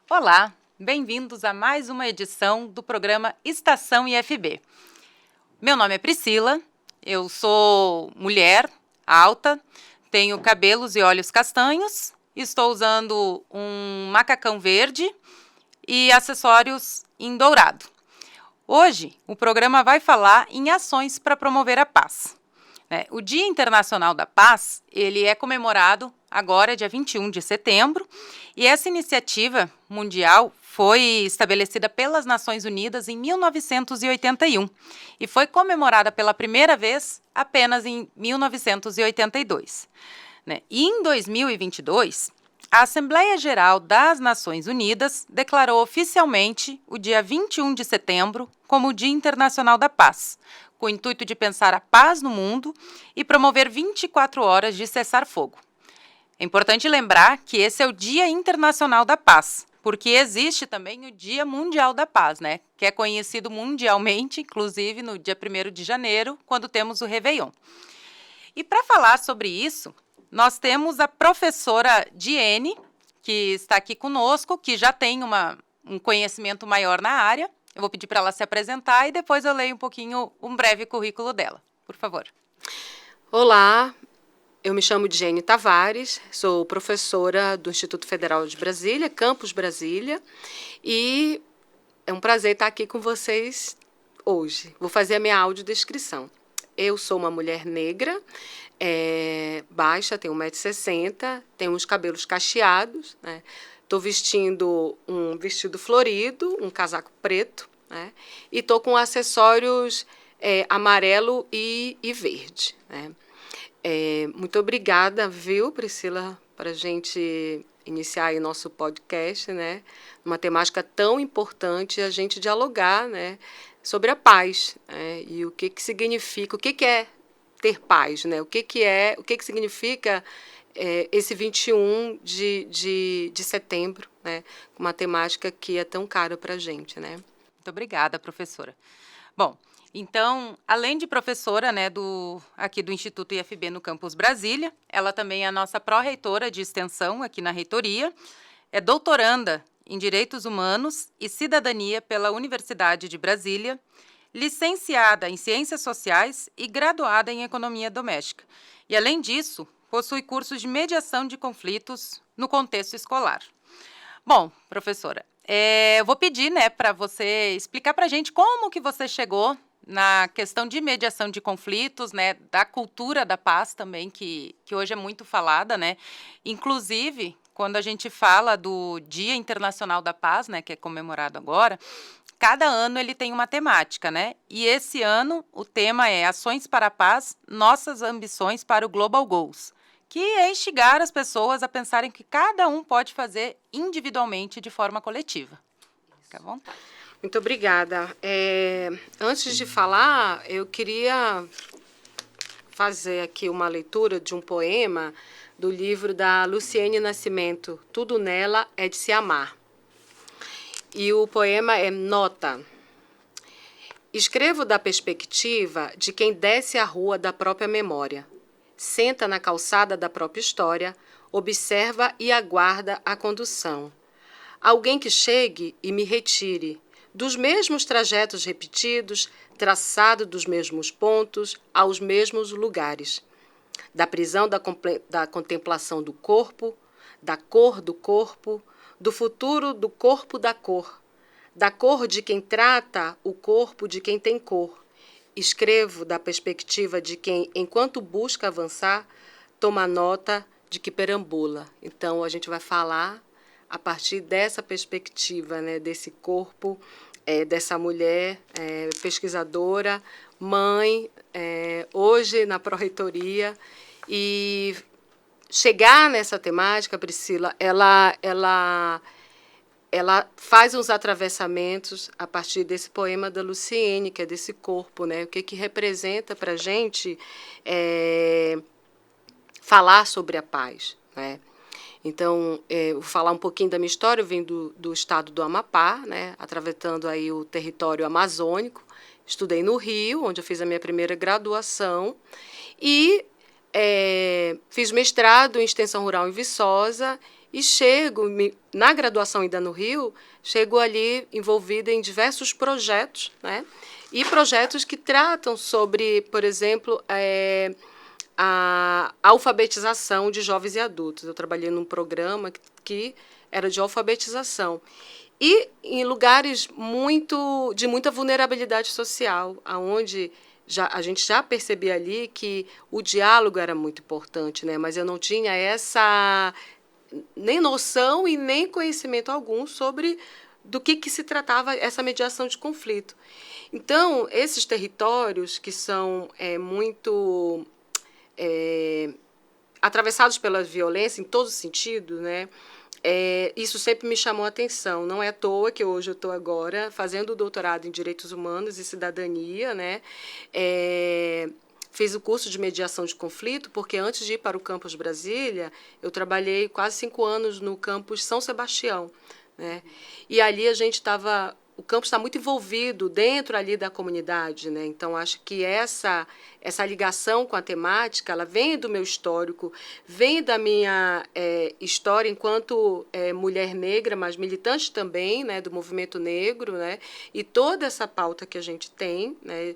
Olá, bem-vindos a mais uma edição do programa Estação IFB. Meu nome é Priscila, eu sou mulher, alta, tenho cabelos e olhos castanhos, estou usando um macacão verde e acessórios em dourado. Hoje, o programa vai falar em ações para promover a paz. O Dia Internacional da Paz, ele é comemorado agora, dia 21 de setembro, e essa iniciativa mundial foi estabelecida pelas Nações Unidas em 1981 e foi comemorada pela primeira vez apenas em 1982. E em 2022, a Assembleia Geral das Nações Unidas declarou oficialmente o dia 21 de setembro como o Dia Internacional da Paz, com o intuito de pensar a paz no mundo e promover 24 horas de cessar-fogo. É importante lembrar que esse é o Dia Internacional da Paz, porque existe também o Dia Mundial da Paz, que é conhecido mundialmente, inclusive no dia 1º de janeiro, quando temos o Réveillon. E para falar sobre isso, nós temos a professora Diene, que está aqui conosco, que já tem um conhecimento maior na área. Eu vou pedir para ela se apresentar e depois eu leio um breve currículo dela. Por favor. Olá, eu me chamo Diene Tavares, sou professora do Instituto Federal de Brasília, Campus Brasília, e é um prazer estar aqui com vocês hoje. Vou fazer a minha audiodescrição. Eu sou uma mulher negra, baixa, tenho 1,60 m, tenho uns cabelos cacheados, Estou vestindo um vestido florido, um casaco preto, e estou com acessórios amarelo e verde. Muito obrigada, viu, Priscila, para a gente iniciar aí nosso podcast, uma temática tão importante, a gente dialogar, sobre a paz, e o que significa, o que é ter paz, o que significa esse 21 de setembro, uma temática que é tão cara para a gente, Muito obrigada, professora. Bom, então, além de professora aqui do Instituto IFB no Campus Brasília, ela também é a nossa pró-reitora de extensão aqui na reitoria, é doutoranda em Direitos Humanos e Cidadania pela Universidade de Brasília, licenciada em Ciências Sociais e graduada em Economia Doméstica. E, além disso, possui cursos de mediação de conflitos no contexto escolar. Bom, professora, eu vou pedir para você explicar para a gente como que você chegou na questão de mediação de conflitos, da cultura da paz também, que hoje é muito falada, Inclusive, quando a gente fala do Dia Internacional da Paz, que é comemorado agora, cada ano ele tem uma temática, E esse ano o tema é Ações para a Paz, Nossas Ambições para o Global Goals, que é instigar as pessoas a pensarem que cada um pode fazer individualmente de forma coletiva. Fica à vontade. Muito obrigada. Antes de falar, eu queria fazer aqui uma leitura de um poema do livro da Luciene Nascimento, Tudo Nela é de Se Amar. E o poema é Nota. Escrevo da perspectiva de quem desce a rua da própria memória, senta na calçada da própria história, observa e aguarda a condução. Alguém que chegue e me retire dos mesmos trajetos repetidos, traçado dos mesmos pontos, aos mesmos lugares. Da prisão da contemplação do corpo, da cor do corpo, do futuro do corpo da cor de quem trata o corpo de quem tem cor. Escrevo da perspectiva de quem, enquanto busca avançar, toma nota de que perambula. Então, a gente vai falar a partir dessa perspectiva, desse corpo, dessa mulher pesquisadora, mãe, hoje na pró-reitoria. E chegar nessa temática, Priscila, ela faz uns atravessamentos a partir desse poema da Luciene, que é desse corpo, o que representa para a gente falar sobre a paz, Então, vou falar um pouquinho da minha história. Eu vim do estado do Amapá, atravessando aí o território amazônico. estudei no Rio, onde eu fiz a minha primeira graduação, e fiz mestrado em extensão rural em Viçosa, e na graduação ainda no Rio, chego ali envolvida em diversos projetos, né? E projetos que tratam sobre, por exemplo, a alfabetização de jovens e adultos. Eu trabalhei num programa que era de alfabetização. E em lugares de muita vulnerabilidade social, onde a gente já percebia ali que o diálogo era muito importante, né? Mas eu não tinha nem noção e nem conhecimento algum sobre do que se tratava essa mediação de conflito. Então, esses territórios que são muito atravessados pela violência em todos os sentidos, né? Isso sempre me chamou a atenção. Não é à toa que hoje eu estou agora fazendo o doutorado em Direitos Humanos e Cidadania, né? Fiz o curso de mediação de conflito, porque antes de ir para o campus Brasília, eu trabalhei quase 5 anos no campus São Sebastião, né? E ali o campus está muito envolvido dentro ali da comunidade, né? Então, acho que essa ligação com a temática, ela vem do meu histórico, vem da minha história enquanto mulher negra, mas militante também, né, do movimento negro, né? E toda essa pauta que a gente tem, né,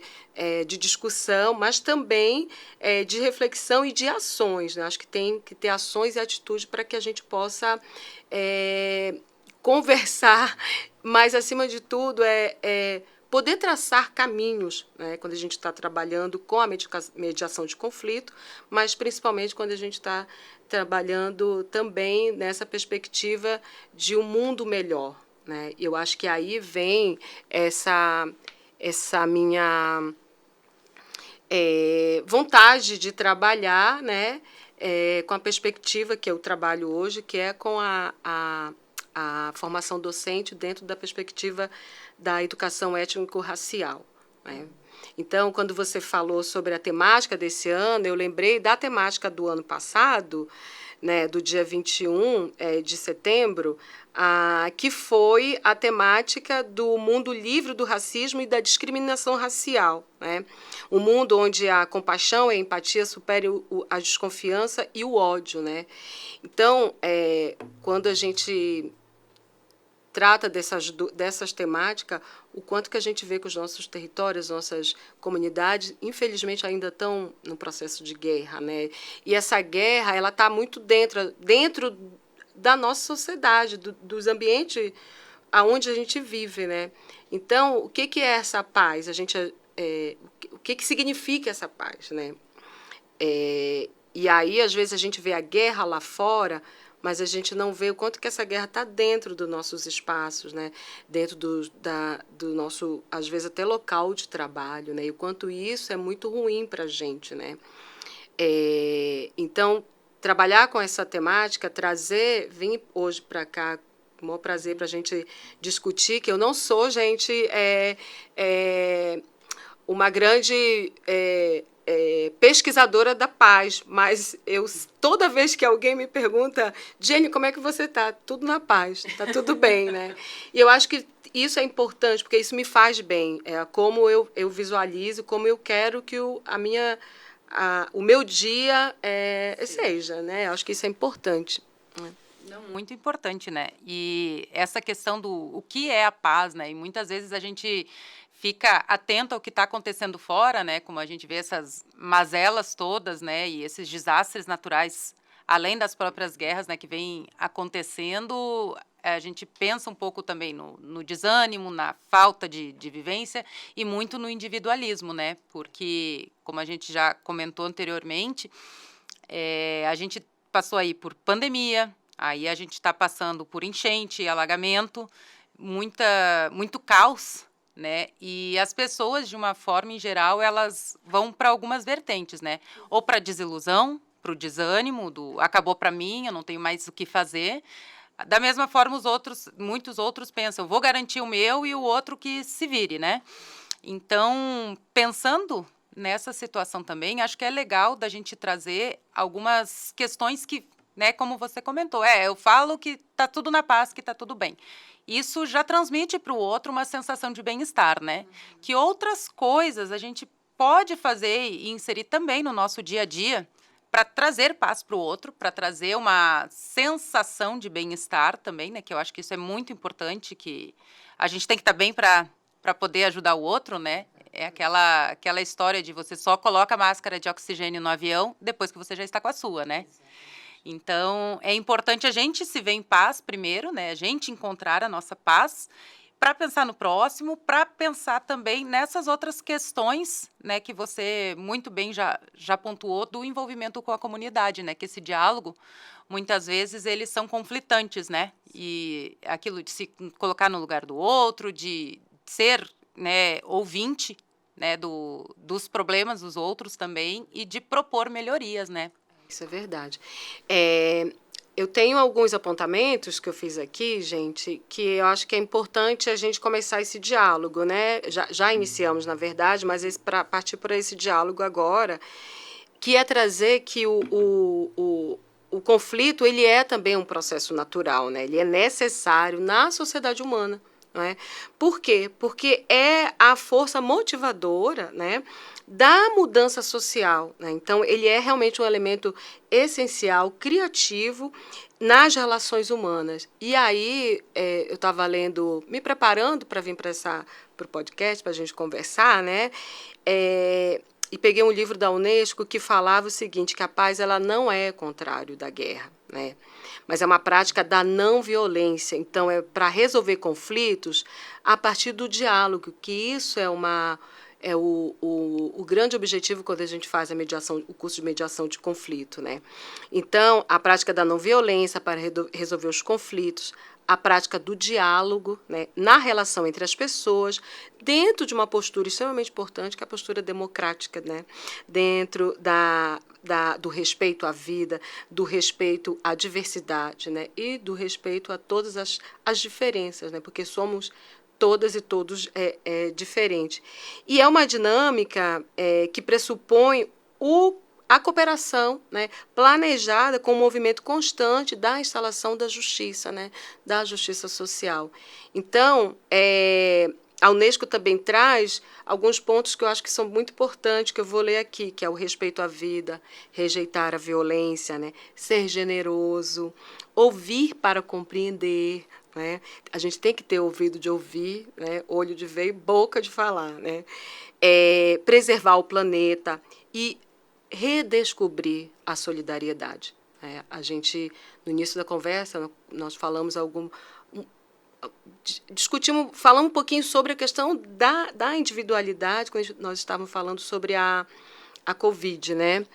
de discussão, mas também de reflexão e de ações, né? Acho que tem que ter ações e atitudes para que a gente possa conversar, mas, acima de tudo, poder traçar caminhos, né, quando a gente está trabalhando com a mediação de conflito, mas, principalmente, quando a gente está trabalhando também nessa perspectiva de um mundo melhor, né? Eu acho que aí vem essa minha vontade de trabalhar, né, com a perspectiva que eu trabalho hoje, que é com a formação docente dentro da perspectiva da educação étnico-racial, né? Então, quando você falou sobre a temática desse ano, eu lembrei da temática do ano passado, né, do dia 21 de setembro, que foi a temática do mundo livre do racismo e da discriminação racial, né? Um mundo onde a compaixão e a empatia superem a desconfiança e o ódio, né? Então, quando a gente trata dessas temáticas, o quanto que a gente vê que os nossos territórios, nossas comunidades, infelizmente, ainda estão no processo de guerra, né? E essa guerra, ela está muito dentro da nossa sociedade, dos ambientes aonde a gente vive, né? Então, o que é essa paz? O que significa essa paz, né? E aí, às vezes, a gente vê a guerra lá fora, mas a gente não vê o quanto que essa guerra está dentro dos nossos espaços, né? Dentro do nosso, às vezes, até local de trabalho, né? E o quanto isso é muito ruim para a gente, né? Então, trabalhar com essa temática, vim hoje para cá, com o maior prazer para a gente discutir, que eu não sou, gente, uma grande pesquisadora da paz, mas toda vez que alguém me pergunta, Jenny, como é que você está? Tudo na paz, está tudo bem, né? E eu acho que isso é importante, porque isso me faz bem, como eu visualizo, como eu quero que o meu dia seja, né? Acho que isso é importante. Não, muito importante, né? E essa questão o que é a paz, né? E muitas vezes a gente fica atento ao que está acontecendo fora, né? Como a gente vê essas mazelas todas, né? E esses desastres naturais, além das próprias guerras, né? Que vêm acontecendo, a gente pensa um pouco também no desânimo, na falta de vivência e muito no individualismo, né? Porque, como a gente já comentou anteriormente, a gente passou aí por pandemia, aí a gente está passando por enchente, alagamento, muito caos, né? E as pessoas, de uma forma em geral, elas vão para algumas vertentes, né? Ou para desilusão, para o desânimo, acabou para mim, eu não tenho mais o que fazer. Da mesma forma, muitos outros pensam, vou garantir o meu e o outro que se vire, né? Então, pensando nessa situação também, acho que é legal da gente trazer algumas questões que né, como você comentou, eu falo que está tudo na paz, que está tudo bem. Isso já transmite para o outro uma sensação de bem-estar, né? Que outras coisas a gente pode fazer e inserir também no nosso dia a dia para trazer paz para o outro, para trazer uma sensação de bem-estar também, né? Que eu acho que isso é muito importante, que a gente tem que estar bem para poder ajudar o outro, né? É aquela história de você só coloca a máscara de oxigênio no avião depois que você já está com a sua, né? Então, é importante a gente se ver em paz primeiro, né? A gente encontrar a nossa paz para pensar no próximo, para pensar também nessas outras questões, né, que você muito bem já pontuou do envolvimento com a comunidade, né? Que esse diálogo, muitas vezes, eles são conflitantes, né? E aquilo de se colocar no lugar do outro, de ser, né, ouvinte, né, dos problemas dos outros também e de propor melhorias, né? Isso é verdade. Eu tenho alguns apontamentos que eu fiz aqui, gente, que eu acho que é importante a gente começar esse diálogo, né? Já iniciamos, na verdade, mas para partir para esse diálogo agora, que é trazer que o conflito, ele é também um processo natural, né? Ele é necessário na sociedade humana. Não é? Por quê? Porque é a força motivadora, né, da mudança social. Né? Então, ele é realmente um elemento essencial, criativo nas relações humanas. E aí, eu estava lendo, me preparando para vir para o podcast, para a gente conversar, né? E peguei um livro da Unesco que falava o seguinte, que a paz ela não é contrário da guerra, né? Mas é uma prática da não violência. Então, é para resolver conflitos a partir do diálogo, que isso é o grande objetivo quando a gente faz a mediação, o curso de mediação de conflito, né? Então, a prática da não violência para resolver os conflitos, a prática do diálogo, né, na relação entre as pessoas, dentro de uma postura extremamente importante, que é a postura democrática, né, dentro do respeito à vida, do respeito à diversidade, né, e do respeito a todas as diferenças, né, porque somos todas e todos diferentes. E é uma dinâmica que pressupõe a cooperação, né, planejada com o movimento constante da instalação da justiça, né, da justiça social. Então, a Unesco também traz alguns pontos que eu acho que são muito importantes, que eu vou ler aqui, que é o respeito à vida, rejeitar a violência, né, ser generoso, ouvir para compreender, né? A gente tem que ter ouvido de ouvir, né? Olho de ver e boca de falar, né? Preservar o planeta e redescobrir a solidariedade. A gente, no início da conversa, nós falamos falamos um pouquinho sobre a questão da individualidade, quando nós estávamos falando sobre a Covid, né?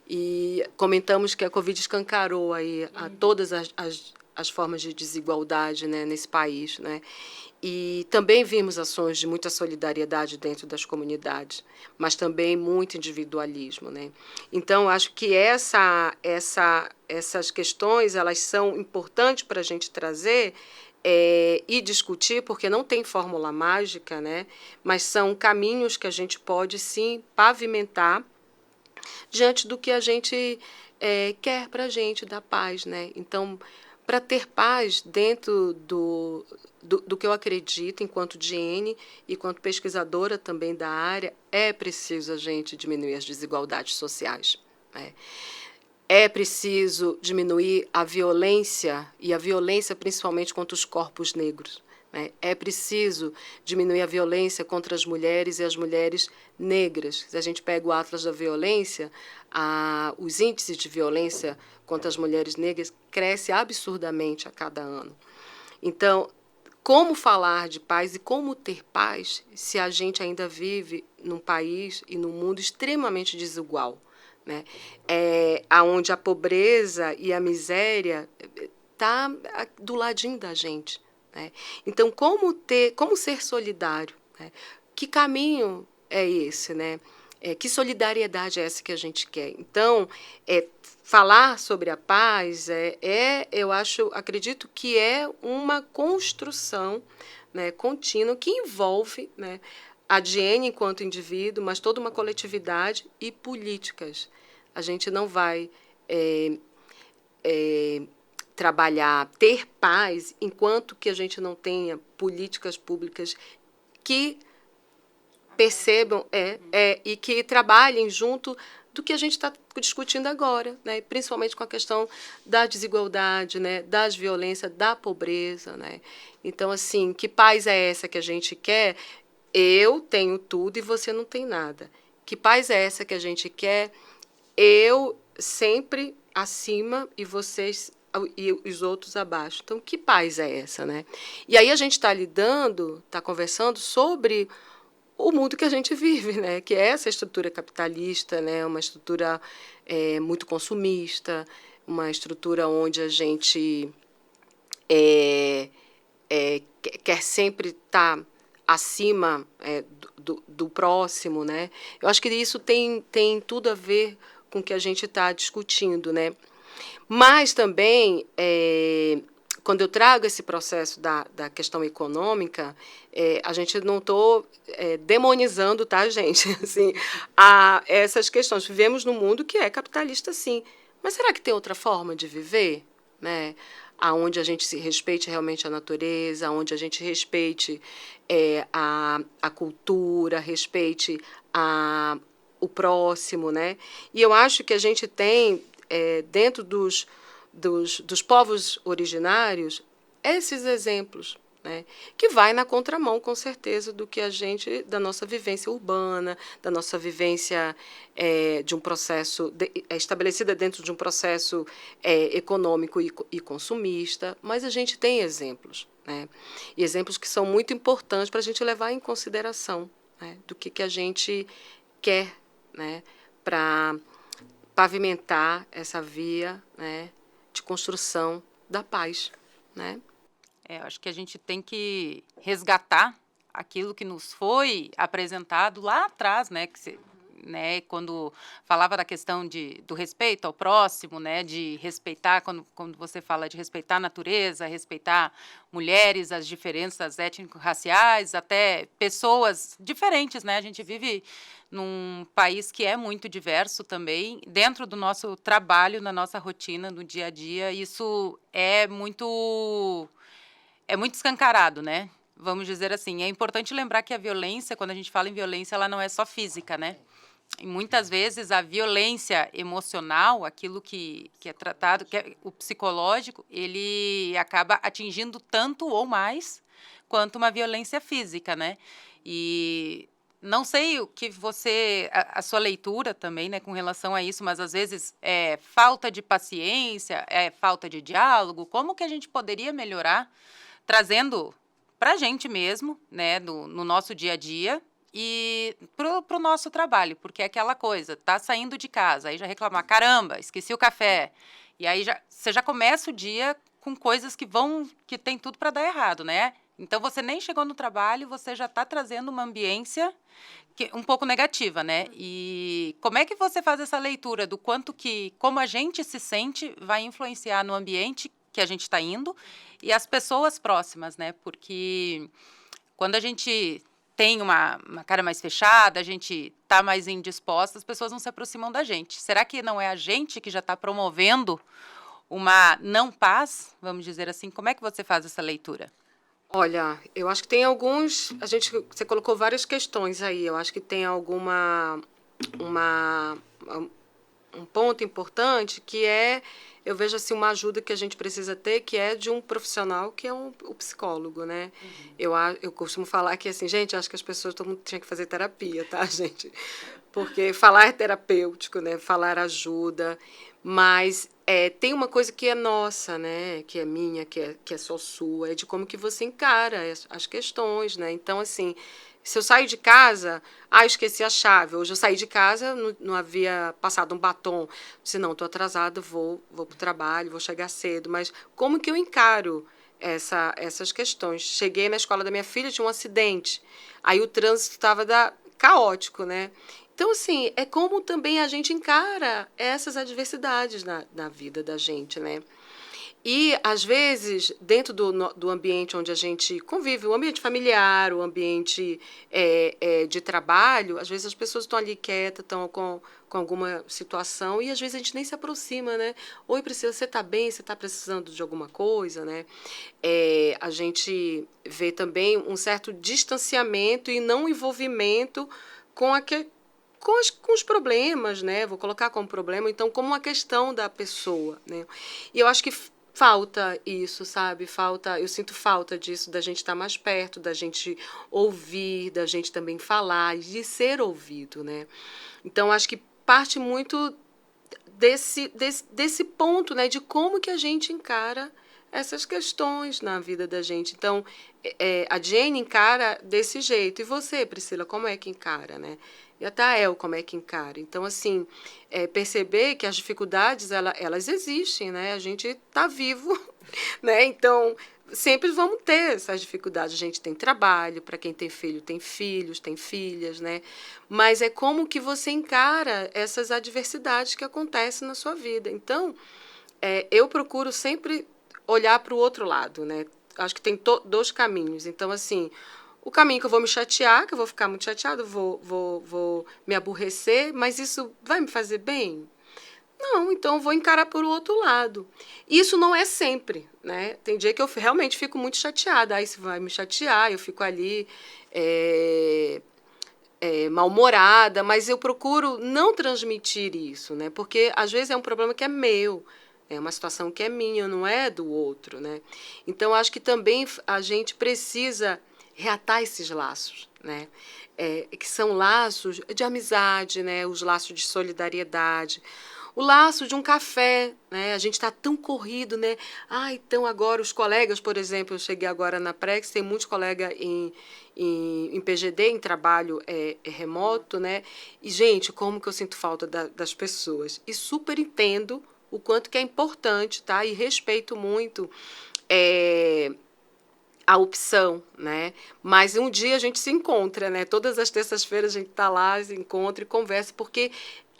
E comentamos que a Covid escancarou aí a todas as formas de desigualdade, né, nesse país, né? E também vimos ações de muita solidariedade dentro das comunidades, mas também muito individualismo, né? Então, acho que essas questões elas são importantes para a gente trazer e discutir, porque não tem fórmula mágica, né? Mas são caminhos que a gente pode, sim, pavimentar diante do que a gente quer para a gente, da paz, né? Então, para ter paz dentro do que eu acredito enquanto Diene e enquanto pesquisadora também da área, é preciso a gente diminuir as desigualdades sociais. Né? É preciso diminuir a violência, e a violência principalmente contra os corpos negros. Né? É preciso diminuir a violência contra as mulheres e as mulheres negras. Se a gente pega o Atlas da Violência, os índices de violência contra as mulheres negras crescem absurdamente a cada ano. Então, como falar de paz e como ter paz se a gente ainda vive num país e num mundo extremamente desigual, né? Onde a pobreza e a miséria tá do ladinho da gente. Né? Então, como ser solidário? Né? Que caminho é esse? Né? Que solidariedade é essa que a gente quer? Então, falar sobre a paz eu acredito que é uma construção, né, contínua que envolve, né, a Diene enquanto indivíduo, mas toda uma coletividade e políticas. A gente não vai trabalhar, ter paz, enquanto que a gente não tenha políticas públicas que percebam e que trabalhem junto do que a gente está discutindo agora, né? Principalmente com a questão da desigualdade, né? Das violências, da pobreza, né? Então, assim, que paz é essa que a gente quer? Eu tenho tudo e você não tem nada. Que paz é essa que a gente quer? Eu sempre acima e vocês e os outros abaixo. Então, que paz é essa, né? E aí a gente está lidando, está conversando sobre o mundo que a gente vive, né? Que é essa estrutura capitalista, né? Uma estrutura muito consumista, uma estrutura onde a gente quer sempre estar acima do próximo, né? Eu acho que isso tem tudo a ver com o que a gente está discutindo, né? Mas também, quando eu trago esse processo da questão econômica, a gente não estou demonizando, tá, gente? Assim, essas questões. Vivemos num mundo que é capitalista, sim. Mas será que tem outra forma de viver, né? Aonde a gente se respeite realmente a natureza, onde a gente respeite a cultura, respeite o próximo, né? E eu acho que a gente tem, dentro dos povos originários, esses exemplos, né? Que vai na contramão, com certeza, do que da nossa vivência urbana, da nossa vivência de um processo estabelecida dentro de um processo econômico e consumista, mas a gente tem exemplos, né? E exemplos que são muito importantes para a gente levar em consideração, né? Do que a gente quer, né? Para pavimentar essa via, né? De construção da paz, né? Eu acho que a gente tem que resgatar aquilo que nos foi apresentado lá atrás, né? Né, quando falava da questão do respeito ao próximo, né, de respeitar, quando você fala de respeitar a natureza, respeitar mulheres, as diferenças étnico-raciais, até pessoas diferentes, né? A gente vive num país que é muito diverso também, dentro do nosso trabalho, na nossa rotina, no dia a dia, isso é muito escancarado, né? Vamos dizer assim. É importante lembrar que a violência, quando a gente fala em violência, ela não é só física, né? E muitas vezes a violência emocional, aquilo que é tratado, que é o psicológico, ele acaba atingindo tanto ou mais quanto uma violência física, né? E não sei o que a sua leitura também, né, com relação a isso, mas às vezes é falta de paciência, é falta de diálogo. Como que a gente poderia melhorar, trazendo para a gente mesmo, né, no nosso dia a dia, e para o nosso trabalho, porque é aquela coisa, tá saindo de casa, aí já reclamar, caramba, esqueci o café, e aí você já começa o dia com coisas que tem tudo para dar errado, né? Então você nem chegou no trabalho, você já está trazendo uma ambiência um pouco negativa, né? E como é que você faz essa leitura do como a gente se sente vai influenciar no ambiente que a gente está indo e as pessoas próximas, né? Porque quando a gente tem uma cara mais fechada, a gente está mais indisposta, as pessoas não se aproximam da gente. Será que não é a gente que já está promovendo uma não paz, vamos dizer assim? Como é que você faz essa leitura? Olha, eu acho que tem você colocou várias questões aí. Eu acho que tem um ponto importante que eu vejo assim uma ajuda que a gente precisa ter, que é de um profissional que é o psicólogo, né? Uhum. Eu costumo falar que assim, gente, acho que as pessoas, todo mundo tinha que fazer terapia, tá, gente? Porque falar é terapêutico, né? Falar ajuda, mas tem uma coisa que é nossa, né? Que é minha, que é só sua, é de como que você encara as questões, né? Então, assim, se eu saio de casa, esqueci a chave. Hoje eu saí de casa, não havia passado um batom. Se não, estou atrasada, vou para o trabalho, vou chegar cedo. Mas como que eu encaro essas questões? Cheguei na escola da minha filha, tinha um acidente. Aí o trânsito estava caótico, né? Então, assim, é como também a gente encara essas adversidades na vida da gente, né? E, às vezes, dentro do ambiente onde a gente convive, o ambiente familiar, o ambiente de trabalho, às vezes as pessoas estão ali quietas, estão com alguma situação, e às vezes a gente nem se aproxima, né? Oi, Priscila, você está bem? Você está precisando de alguma coisa, né? A gente vê também um certo distanciamento e não envolvimento com com os problemas, né? Vou colocar como problema, então, como uma questão da pessoa, né? E eu acho que falta isso, sabe? Eu sinto falta disso, da gente estar mais perto, da gente ouvir, da gente também falar, e de ser ouvido, né? Então, acho que parte muito desse ponto, né? De como que a gente encara essas questões na vida da gente. Então, a Jane encara desse jeito. E você, Priscila, como é que encara, né? E a Tael, como é que encara? Então, assim, perceber que as dificuldades, elas existem, né? A gente está vivo, né? Então, sempre vamos ter essas dificuldades. A gente tem trabalho, para quem tem filho, tem filhos, tem filhas, né? Mas é como que você encara essas adversidades que acontecem na sua vida. Então, eu procuro sempre olhar para o outro lado, né? Acho que tem dois caminhos. Então, assim, o caminho que eu vou me chatear, que eu vou ficar muito chateado, vou me aborrecer, mas isso vai me fazer bem? Não, então eu vou encarar por o outro lado. Isso não é sempre, né? Tem dia que eu realmente fico muito chateada, aí isso vai me chatear, eu fico ali mal-humorada, mas eu procuro não transmitir isso, né? Porque às vezes é um problema que é meu, é uma situação que é minha, não é do outro, né? Então acho que também a gente precisa reatar esses laços, né? Que são laços de amizade, né? Os laços de solidariedade, o laço de um café, né? A gente está tão corrido, né? Então agora os colegas, por exemplo, eu cheguei agora na Prex, tem muitos colegas em PGD, em trabalho remoto, né? E, gente, como que eu sinto falta das pessoas. E super entendo o quanto que é importante, tá? E respeito muito a opção, né? Mas um dia a gente se encontra, né? Todas as terças-feiras a gente está lá, se encontra e conversa, porque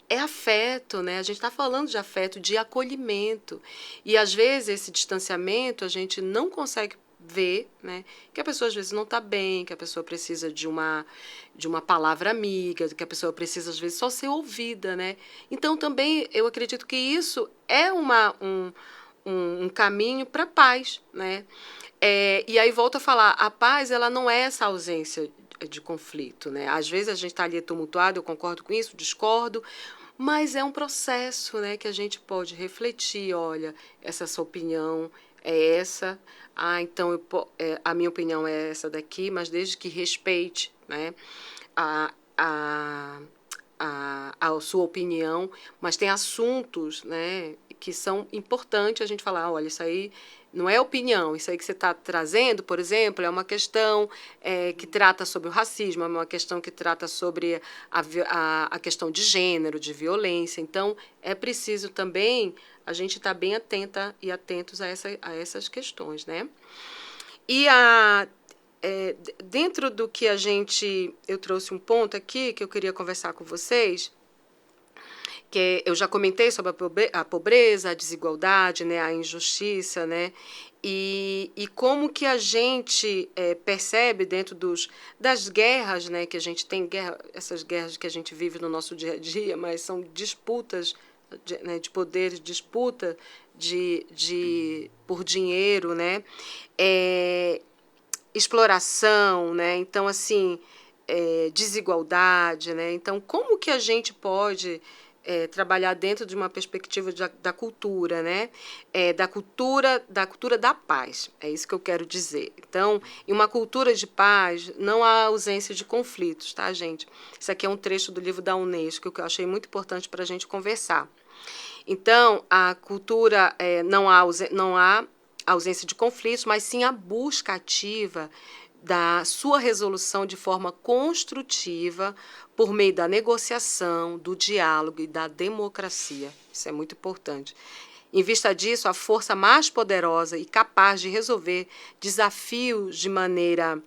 é afeto, né? A gente está falando de afeto, de acolhimento. E, às vezes, esse distanciamento a gente não consegue ver, né? Que a pessoa, às vezes, não está bem, que a pessoa precisa de uma palavra amiga, que a pessoa precisa, às vezes, só ser ouvida, né? Então, também, eu acredito que isso é um caminho para a paz, né? E aí volto a falar, a paz ela não é essa ausência de conflito, né? Às vezes a gente está ali tumultuado, eu concordo com isso, discordo, mas é um processo, né, que a gente pode refletir, olha, essa sua opinião é essa, então a minha opinião é essa daqui, mas desde que respeite, né, a sua opinião, mas tem assuntos, né, que são importantes a gente falar, olha, isso aí não é opinião, isso aí que você está trazendo, por exemplo, é uma questão que trata sobre o racismo, é uma questão que trata sobre a questão de gênero, de violência. Então, é preciso também a gente estar bem atenta e atentos a essas questões, né? E dentro do que eu trouxe um ponto aqui que eu queria conversar com vocês, que eu já comentei sobre a pobreza, a desigualdade, né, a injustiça, né, e como que a gente percebe dentro das guerras, né, que a gente tem, essas guerras que a gente vive no nosso dia a dia, mas são disputas de poderes, disputa por dinheiro, né, exploração, né, então, assim, desigualdade, né, então, como que a gente pode trabalhar dentro de uma perspectiva da cultura, né? Da cultura da paz, é isso que eu quero dizer. Então, em uma cultura de paz, não há ausência de conflitos, tá, gente? Isso aqui é um trecho do livro da Unesco que eu achei muito importante para a gente conversar. Então, a cultura não há ausência de conflitos, mas sim a busca ativa da sua resolução de forma construtiva por meio da negociação, do diálogo e da democracia. Isso é muito importante. Em vista disso, a força mais poderosa e capaz de resolver desafios de maneira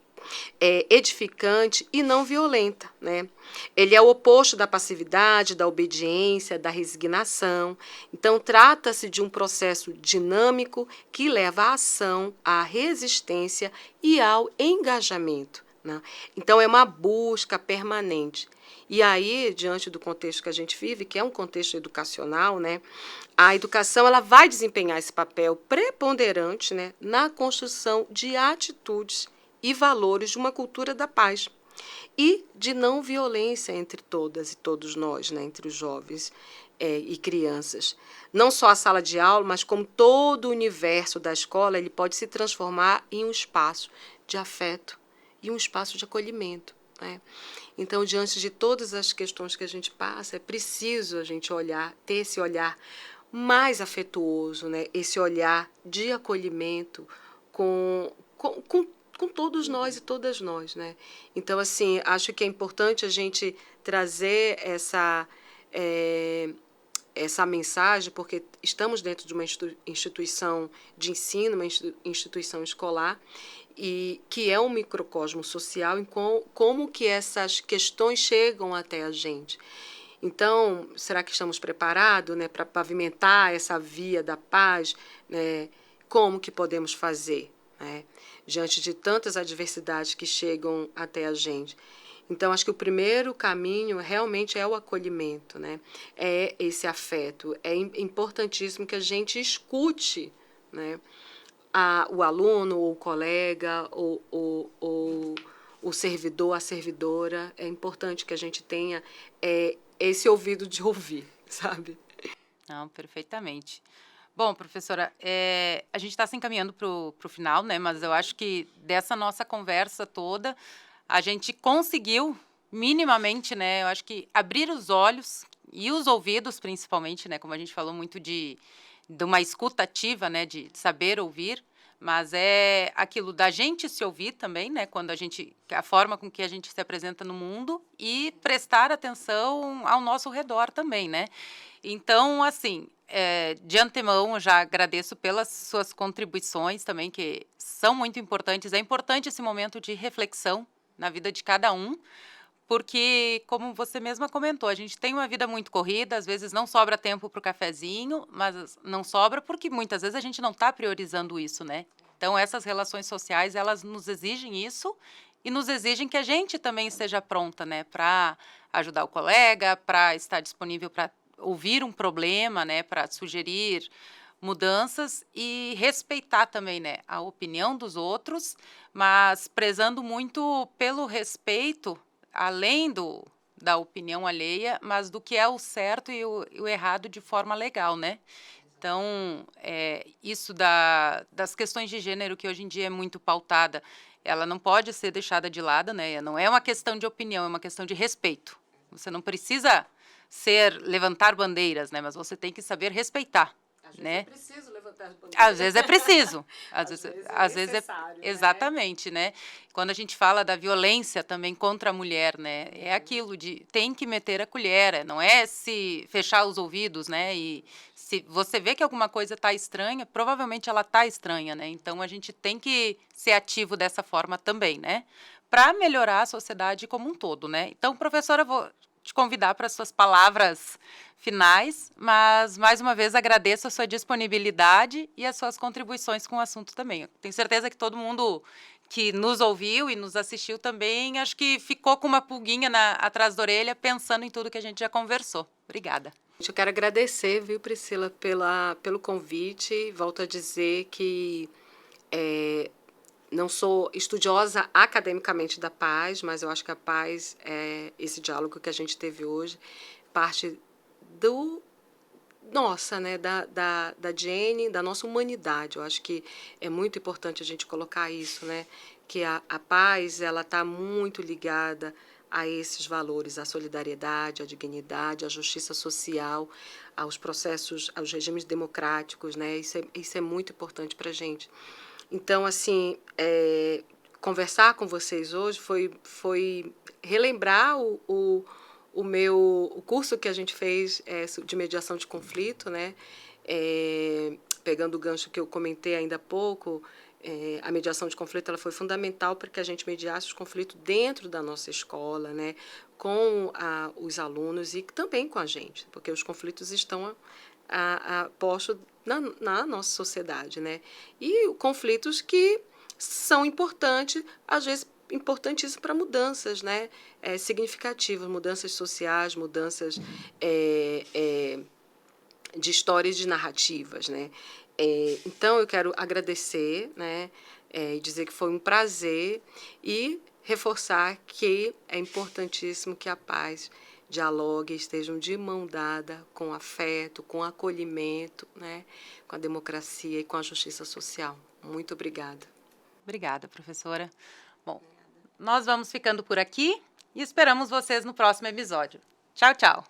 edificante e não violenta, né? Ele é o oposto da passividade, da obediência, da resignação. Então, trata-se de um processo dinâmico que leva à ação, à resistência e ao engajamento, né? Então, é uma busca permanente. E aí, diante do contexto que a gente vive, que é um contexto educacional, né, a educação ela vai desempenhar esse papel preponderante, né, na construção de atitudes e valores de uma cultura da paz e de não violência entre todas e todos nós, né, entre os jovens e crianças. Não só a sala de aula, mas como todo o universo da escola, ele pode se transformar em um espaço de afeto e um espaço de acolhimento, né? Então, diante de todas as questões que a gente passa, é preciso a gente olhar, ter esse olhar mais afetuoso, né? Esse olhar de acolhimento com todos nós e todas nós, né? Então, assim, acho que é importante a gente trazer essa mensagem, porque estamos dentro de uma instituição de ensino, uma instituição escolar, e que é um microcosmo social, em como que essas questões chegam até a gente. Então, será que estamos preparados, né, para pavimentar essa via da paz? Né? Como que podemos fazer, né, diante de tantas adversidades que chegam até a gente? Então, acho que o primeiro caminho realmente é o acolhimento, né? É esse afeto. É importantíssimo que a gente escute, né, o aluno, ou o colega, ou o servidor, a servidora. É importante que a gente tenha esse ouvido de ouvir, sabe? Não, perfeitamente. Bom, professora, a gente está se encaminhando para o final, né? Mas eu acho que dessa nossa conversa toda, a gente conseguiu minimamente, né? Eu acho que abrir os olhos e os ouvidos, principalmente, né? Como a gente falou muito de uma escuta ativa, né? De saber ouvir, mas é aquilo da gente se ouvir também, né? Quando a forma com que a gente se apresenta no mundo e prestar atenção ao nosso redor também, né? Então, assim, de antemão, eu já agradeço pelas suas contribuições também, que são muito importantes. É importante esse momento de reflexão na vida de cada um, porque, como você mesma comentou, a gente tem uma vida muito corrida, às vezes não sobra tempo para o cafezinho, mas não sobra porque muitas vezes a gente não está priorizando isso, né? Então, essas relações sociais, elas nos exigem isso e nos exigem que a gente também esteja pronta, né, para ajudar o colega, para estar disponível para ouvir um problema, né, para sugerir mudanças e respeitar também, né, a opinião dos outros, mas prezando muito pelo respeito, além da opinião alheia, mas do que é o certo e o errado de forma legal, né? Então, isso das questões de gênero, que hoje em dia é muito pautada, ela não pode ser deixada de lado, né? Não é uma questão de opinião, é uma questão de respeito. Você não precisa levantar bandeiras, né? Mas você tem que saber respeitar, né? É preciso levantar as bandeiras. Às vezes é preciso. Às vezes é necessário, né? Exatamente, né? Quando a gente fala da violência também contra a mulher, né? É aquilo de tem que meter a colher, não é se fechar os ouvidos, né? E se você vê que alguma coisa está estranha, provavelmente ela está estranha, né? Então a gente tem que ser ativo dessa forma também, né? Para melhorar a sociedade como um todo, né? Então, professora, eu vou te convidar para as suas palavras finais, mas, mais uma vez, agradeço a sua disponibilidade e as suas contribuições com o assunto também. Eu tenho certeza que todo mundo que nos ouviu e nos assistiu também, acho que ficou com uma pulguinha atrás da orelha, pensando em tudo que a gente já conversou. Obrigada. Eu quero agradecer, viu, Priscila, pelo convite. Volto a dizer que não sou estudiosa academicamente da paz, mas eu acho que a paz, esse diálogo que a gente teve hoje, parte né, da Jenny, da nossa humanidade. Eu acho que é muito importante a gente colocar isso, né, que a paz ela está muito ligada a esses valores, à solidariedade, à dignidade, à justiça social, aos processos, aos regimes democráticos, né? Isso é muito importante para a gente. Então, assim, conversar com vocês hoje foi relembrar o curso que a gente fez de mediação de conflito, né? Pegando o gancho que eu comentei ainda há pouco, a mediação de conflito ela foi fundamental para que a gente mediasse os conflitos dentro da nossa escola, né, com os alunos e também com a gente, porque os conflitos estão postos na nossa sociedade, né, e conflitos que são importantes, às vezes importantíssimos para mudanças, né, significativas, mudanças sociais, mudanças de histórias, de narrativas, né. Então, eu quero agradecer, né, e dizer que foi um prazer e reforçar que é importantíssimo que a paz dialogue, estejam de mão dada com afeto, com acolhimento, né, com a democracia e com a justiça social. Muito obrigada. Obrigada, professora. Bom, nós vamos ficando por aqui e esperamos vocês no próximo episódio. Tchau, tchau.